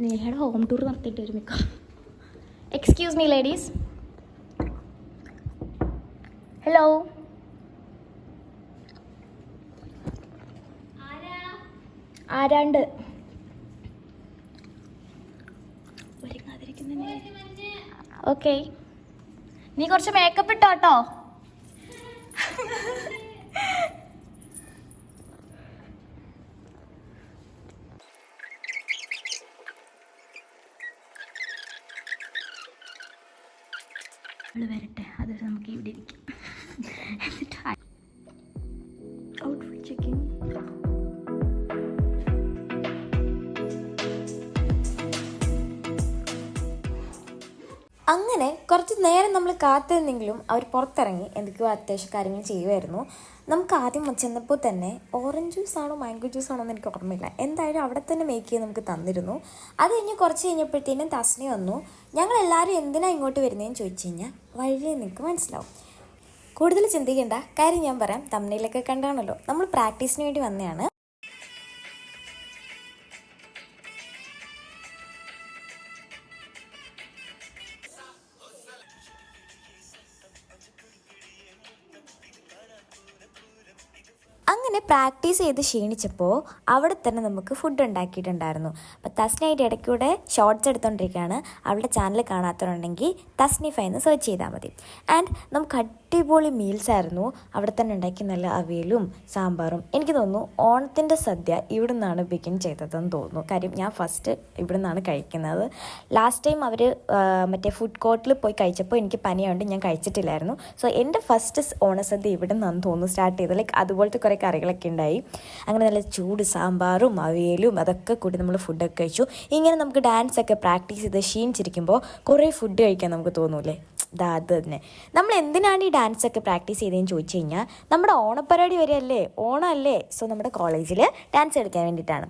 നേഹയുടെ home tour നടത്തിയിട്ട് വരും മിക്ക. Excuse me ladies. ഹലോ. ആരാണ്ട് ഓക്കെ. നീ കുറച്ച് മേക്കപ്പ് ഇട്ടോ കേട്ടോ. വരട്ടെ, അത് നമുക്ക് ഇവിടെ ഇരിക്കാം. Outfit checking. അങ്ങനെ കുറച്ച് നേരം നമ്മൾ കാത്തിരുന്നെങ്കിലും അവർ പുറത്തിറങ്ങി എന്തൊക്കെയോ അത്യാവശ്യ കാര്യങ്ങൾ ചെയ്യുമായിരുന്നു. നമുക്ക് ആദ്യം ചെന്നപ്പോൾ തന്നെ ഓറഞ്ച് ജ്യൂസാണോ മാംഗോ ജ്യൂസാണോ എന്ന് എനിക്ക് ഓർമ്മയില്ല, എന്തായാലും അവിടെ തന്നെ മേക്ക് ചെയ്ത് നമുക്ക് തന്നിരുന്നു. അത് കഴിഞ്ഞ് കുറച്ച് കഴിഞ്ഞപ്പോഴത്തേനും തസ്നി വന്നു. ഞങ്ങളെല്ലാവരും എന്തിനാണ് ഇങ്ങോട്ട് വരുന്നതെന്ന് ചോദിച്ചു കഴിഞ്ഞാൽ വഴിയിൽ നിങ്ങൾക്ക് മനസ്സിലാവും. കൂടുതൽ ചിന്തിക്കേണ്ട കാര്യം ഞാൻ പറയാം. തമിഴിലൊക്കെ കണ്ടാണല്ലോ, നമ്മൾ പ്രാക്ടീസിന് വേണ്ടി വന്നതാണ്. അങ്ങനെ പ്രാക്ടീസ് ചെയ്ത് ക്ഷീണിച്ചപ്പോൾ അവിടെ തന്നെ നമുക്ക് ഫുഡ് ഉണ്ടാക്കിയിട്ടുണ്ടായിരുന്നു. അപ്പോൾ തസ്നി അതിൻ്റെ ഇടയ്ക്കൂടെ ഷോർട്സ് എടുത്തുകൊണ്ടിരിക്കുകയാണ്. അവളുടെ ചാനൽ കാണാത്തവരുണ്ടെങ്കിൽ തസ്നിഫൈ എന്ന് സെർച്ച് ചെയ്താൽ മതി. ആൻഡ് നമുക്ക് അടിപൊളി മീൽസ് ആയിരുന്നു അവിടെ തന്നെ ഉണ്ടാക്കി. നല്ല അവിയലും സാമ്പാറും. എനിക്ക് തോന്നുന്നു ഓണത്തിൻ്റെ സദ്യ ഇവിടെ നിന്നാണ് ബിഗിൻ ചെയ്തതെന്ന് തോന്നുന്നു. കാര്യം ഞാൻ ഫസ്റ്റ് ഇവിടെ നിന്നാണ് കഴിക്കുന്നത്. ലാസ്റ്റ് ടൈം അവർ മറ്റേ ഫുഡ് കോർട്ടിൽ പോയി കഴിച്ചപ്പോൾ എനിക്ക് പനിയായതുകൊണ്ട് ഞാൻ കഴിച്ചിട്ടില്ലായിരുന്നു. സോ എൻ്റെ ഫസ്റ്റ് ഓണസദ്യ ഇവിടെ നിന്നാണ് തോന്നുന്നു സ്റ്റാർട്ട് ചെയ്തത്. ലൈക്ക് അതുപോലത്തെ കുറേ കറികളൊക്കെ ഉണ്ടായി. അങ്ങനെ നല്ല ചൂട് സാമ്പാറും അവിയലും അതൊക്കെ കൂടി നമ്മൾ ഫുഡൊക്കെ കഴിച്ചു. ഇങ്ങനെ നമുക്ക് ഡാൻസൊക്കെ പ്രാക്ടീസ് ചെയ്ത് ക്ഷീണിച്ചിരിക്കുമ്പോൾ കുറേ ഫുഡ് കഴിക്കാൻ നമുക്ക് തോന്നൂലേ. അത് തന്നെ നമ്മൾ എന്തിനാണ് ഈ ഡാൻസൊക്കെ പ്രാക്ടീസ് ചെയ്തതെന്ന് ചോദിച്ചു കഴിഞ്ഞാൽ നമ്മുടെ ഓണപ്പരിപാടി വരെയല്ലേ, ഓണമല്ലേ. സോ നമ്മുടെ കോളേജിൽ ഡാൻസ് കളിക്കാൻ വേണ്ടിയിട്ടാണ്.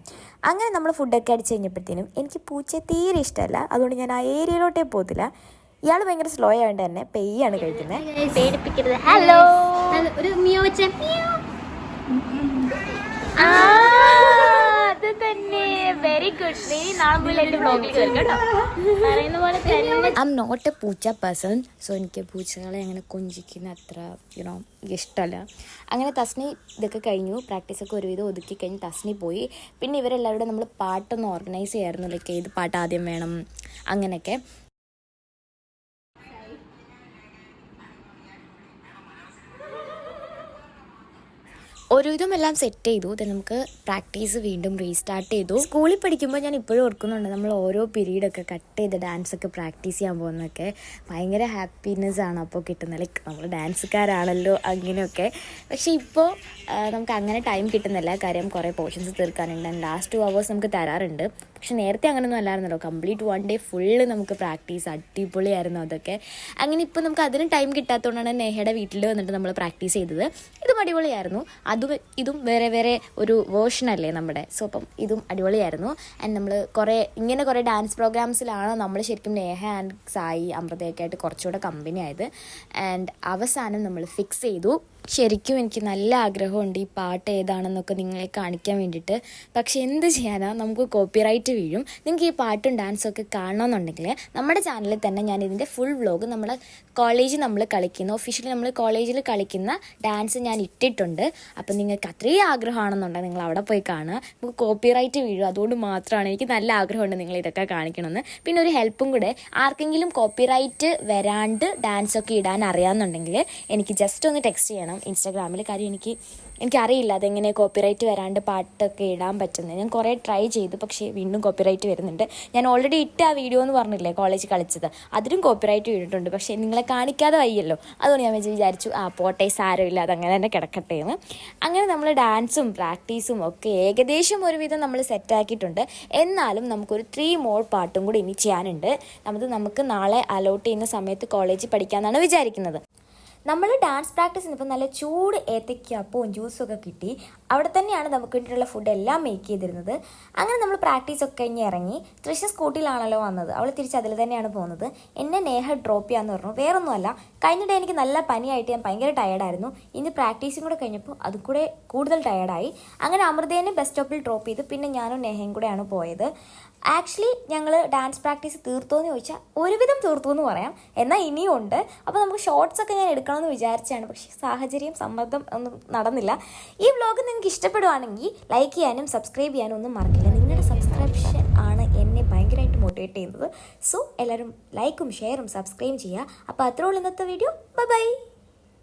അങ്ങനെ നമ്മൾ ഫുഡൊക്കെ അടിച്ച് കഴിഞ്ഞപ്പോഴത്തേനും എനിക്ക് പൂച്ചയെ തീരെ ഇഷ്ടമല്ല. അതുകൊണ്ട് ഞാൻ ആ ഏരിയയിലോട്ടേ പോകത്തില്ല. ഇയാൾ ഭയങ്കര സ്ലോ ആയതുകൊണ്ട് തന്നെ പെയ്യാണ് കഴിക്കുന്നത്. പേടിപ്പിക്കരുത്. ഹലോ. ഒരു മിയോ വെച്ചേ. അത് തന്നെ, വെരി ഗുഡ്. നീ നാളെ എൻ്റെ ബ്ലോഗിൽ കേൾക്കട്ടോ. പറയുന്ന പോലെ തന്നെ ഐ എം നോട്ട് എ പൂച്ച പേഴ്സൺ. സോ എനിക്ക് പൂച്ചകളെ അങ്ങനെ കൊഞ്ചിക്കുന്ന അത്ര ഇഷ്ടമല്ല. അങ്ങനെ തസ്നി ഇതൊക്കെ കഴിഞ്ഞു. പ്രാക്ടീസൊക്കെ ഒരുവിധം ഒതുക്കി കഴിഞ്ഞ് തസ്നി പോയി. പിന്നെ ഇവരെല്ലാവരും നമ്മൾ പാട്ടൊന്ന് ഓർഗനൈസ് ചെയ്യായിരുന്നു. ലൈക്ക് ഏത് പാട്ട് ആദ്യം വേണം അങ്ങനെയൊക്കെ. ഒരുവിധം എല്ലാം സെറ്റ് ചെയ്തു. നമുക്ക് പ്രാക്ടീസ് വീണ്ടും റീസ്റ്റാർട്ട് ചെയ്തു. സ്കൂളിൽ പഠിക്കുമ്പോൾ ഞാൻ ഇപ്പോഴും ഓർക്കുന്നുണ്ട്, നമ്മൾ ഓരോ പീരീഡൊക്കെ കട്ട് ചെയ്ത് ഡാൻസൊക്കെ പ്രാക്ടീസ് ചെയ്യാൻ പോകുന്നതൊക്കെ ഭയങ്കര ഹാപ്പിനെസ്സാണ് അപ്പോൾ കിട്ടുന്നത്. ലൈക്ക് നമ്മൾ ഡാൻസുകാരാണല്ലോ അങ്ങനെയൊക്കെ. പക്ഷേ ഇപ്പോൾ നമുക്ക് അങ്ങനെ ടൈം കിട്ടുന്നില്ല. കാര്യം കുറേ പോർഷൻസ് തീർക്കാനുണ്ട്. ലാസ്റ്റ് 2 hours നമുക്ക് തരാറുണ്ട്. പക്ഷെ നേരത്തെ അങ്ങനെയൊന്നും അല്ലായിരുന്നല്ലോ. കംപ്ലീറ്റ് 1 day ഫുള്ള് നമുക്ക് പ്രാക്ടീസ്. അടിപൊളിയായിരുന്നു അതൊക്കെ. അങ്ങനെ ഇപ്പോൾ നമുക്ക് അതിന് ടൈം കിട്ടാത്തതുകൊണ്ടാണ് നേഹയുടെ വീട്ടിൽ വന്നിട്ട് നമ്മൾ പ്രാക്ടീസ് ചെയ്തത്. ഇതും അടിപൊളിയായിരുന്നു. ഇതും വേറെ വേറെ ഒരു വേർഷനല്ലേ നമ്മുടെ. സോ അപ്പം ഇതും അടിപൊളിയായിരുന്നു. ആൻഡ് നമ്മൾ കുറേ ഡാൻസ് പ്രോഗ്രാംസിലാണ് നമ്മൾ ശരിക്കും നേഹ ആൻഡ് സായി അമൃതയൊക്കെ ആയിട്ട് കുറച്ചുകൂടെ കമ്പനി ആയത്. ആൻഡ് അവസാനം നമ്മൾ ഫിക്സ് ചെയ്തു. ശരിക്കും എനിക്ക് നല്ല ആഗ്രഹമുണ്ട് ഈ പാട്ട് ഏതാണെന്നൊക്കെ നിങ്ങളെ കാണിക്കാൻ വേണ്ടിയിട്ട്. പക്ഷെ എന്ത് ചെയ്യാനാ, നമുക്ക് കോപ്പിറൈറ്റ് വീഴും. നിങ്ങൾക്ക് ഈ പാട്ടും ഡാൻസൊക്കെ കാണണമെന്നുണ്ടെങ്കിൽ നമ്മുടെ ചാനലിൽ തന്നെ ഞാൻ ഇതിൻ്റെ ഫുൾ വ്ലോഗ് നമ്മളെ കോളേജിൽ നമ്മൾ കളിക്കുന്ന ഒഫീഷ്യലി നമ്മൾ കോളേജിൽ കളിക്കുന്ന ഡാൻസ് ഞാൻ ഇട്ടിട്ടുണ്ട്. അപ്പം നിങ്ങൾക്ക് അത്രയും ആഗ്രഹമാണെന്നുണ്ടെങ്കിൽ നിങ്ങൾ അവിടെ പോയി കാണുക. നമുക്ക് കോപ്പിറൈറ്റ് വീഴും. അതുകൊണ്ട് മാത്രമാണ് എനിക്ക് നല്ല ആഗ്രഹമുണ്ട് നിങ്ങൾ ഇതൊക്കെ കാണിക്കണമെന്ന്. പിന്നെ ഒരു ഹെൽപ്പും കൂടെ, ആർക്കെങ്കിലും കോപ്പിറൈറ്റ് വരാണ്ട് ഡാൻസൊക്കെ ഇടാൻ അറിയാമെന്നുണ്ടെങ്കിൽ എനിക്ക് ജസ്റ്റ് ഒന്ന് ടെക്സ്റ്റ് ചെയ്യണം ഇൻസ്റ്റാഗ്രാമിൽ. കാര്യം എനിക്കറിയില്ല അതെങ്ങനെ കോപ്പിറൈറ്റ് വരാണ്ട് പാട്ടൊക്കെ ഇടാൻ പറ്റുന്നത്. ഞാൻ കുറേ ട്രൈ ചെയ്തു, പക്ഷേ വീണ്ടും കോപ്പിറൈറ്റ് വരുന്നുണ്ട്. ഞാൻ ഓൾറെഡി ഇട്ട ആ വീഡിയോ എന്ന് പറഞ്ഞില്ലേ കോളേജ് കളിച്ചത്, അതിലും കോപ്പിറൈറ്റ് വീണിട്ടുണ്ട്. പക്ഷേ നിങ്ങളെ കാണിക്കാതെ വയ്യല്ലോ. അതുകൊണ്ട് ഞാൻ വിചാരിച്ചു പോട്ടെ, സാരമില്ല, അതങ്ങനെ തന്നെ കിടക്കട്ടെ എന്ന്. അങ്ങനെ നമ്മൾ ഡാൻസും പ്രാക്ടീസും ഒക്കെ ഏകദേശം ഒരുവിധം നമ്മൾ സെറ്റാക്കിയിട്ടുണ്ട്. എന്നാലും നമുക്കൊരു 3 more പാട്ടും കൂടി ഇനി ചെയ്യാനുണ്ട്. നമുക്ക് നാളെ അലോട്ട് ചെയ്യുന്ന സമയത്ത് കോളേജിൽ പഠിക്കാമെന്നാണ് വിചാരിക്കുന്നത്. നമ്മൾ ഡാൻസ് പ്രാക്ടീസിന് ഇപ്പം നല്ല ചൂട് ഏത്തയ്ക്കപ്പവും ജ്യൂസൊക്കെ കിട്ടി. അവിടെ തന്നെയാണ് നമുക്ക് വേണ്ടിയിട്ടുള്ള ഫുഡ് എല്ലാം മേക്ക് ചെയ്തിരുന്നത്. അങ്ങനെ നമ്മൾ പ്രാക്ടീസൊക്കെ കഴിഞ്ഞ് ഇറങ്ങി. തൃശ്ശ സ്കൂട്ടിയിലാണല്ലോ വന്നത്, അവൾ തിരിച്ച് അതിൽ തന്നെയാണ് പോകുന്നത്. എന്നെ നേഹ ഡ്രോപ്പ് ചെയ്യാമെന്ന് പറഞ്ഞു. വേറൊന്നുമല്ല, കഴിഞ്ഞ ഡേ എനിക്ക് നല്ല പനിയായിട്ട് ഞാൻ ഭയങ്കര ടയേർഡായിരുന്നു. ഇനി പ്രാക്ടീസും കൂടെ കഴിഞ്ഞപ്പോൾ അത് കൂടെ കൂടുതൽ ടയേർഡായി. അങ്ങനെ അമൃതേനെ ബസ് സ്റ്റോപ്പിൽ ഡ്രോപ്പ് ചെയ്ത് പിന്നെ ഞാനും നേഹയും കൂടെയാണ് പോയത്. ആക്ച്വലി ഞങ്ങൾ ഡാൻസ് പ്രാക്ടീസ് തീർത്തോ എന്ന് ചോദിച്ചാൽ ഒരുവിധം തീർത്തു എന്ന് പറയാം, എന്നാൽ ഇനിയും ഉണ്ട്. അപ്പോൾ നമുക്ക് ഷോർട്സൊക്കെ ഞാൻ എടുക്കണമെന്ന് വിചാരിച്ചാണ്, പക്ഷേ സാഹചര്യം സമ്മർദ്ദം ഒന്നും നടന്നില്ല. ഈ വ്ലോഗ് നിങ്ങൾക്ക് ഇഷ്ടപ്പെടുവാണെങ്കിൽ ലൈക്ക് ചെയ്യാനും സബ്സ്ക്രൈബ് ചെയ്യാനും ഒന്നും മറക്കില്ല. നിങ്ങളുടെ സബ്സ്ക്രിപ്ഷൻ ആണ് എന്നെ ഭയങ്കരമായിട്ട് മോട്ടിവേറ്റ് ചെയ്യുന്നത്. സോ എല്ലാവരും ലൈക്കും ഷെയറും സബ്സ്ക്രൈബും ചെയ്യുക. അപ്പോൾ അത്രേ ഉള്ളൂ ഇന്നത്തെ വീഡിയോ. ബൈ.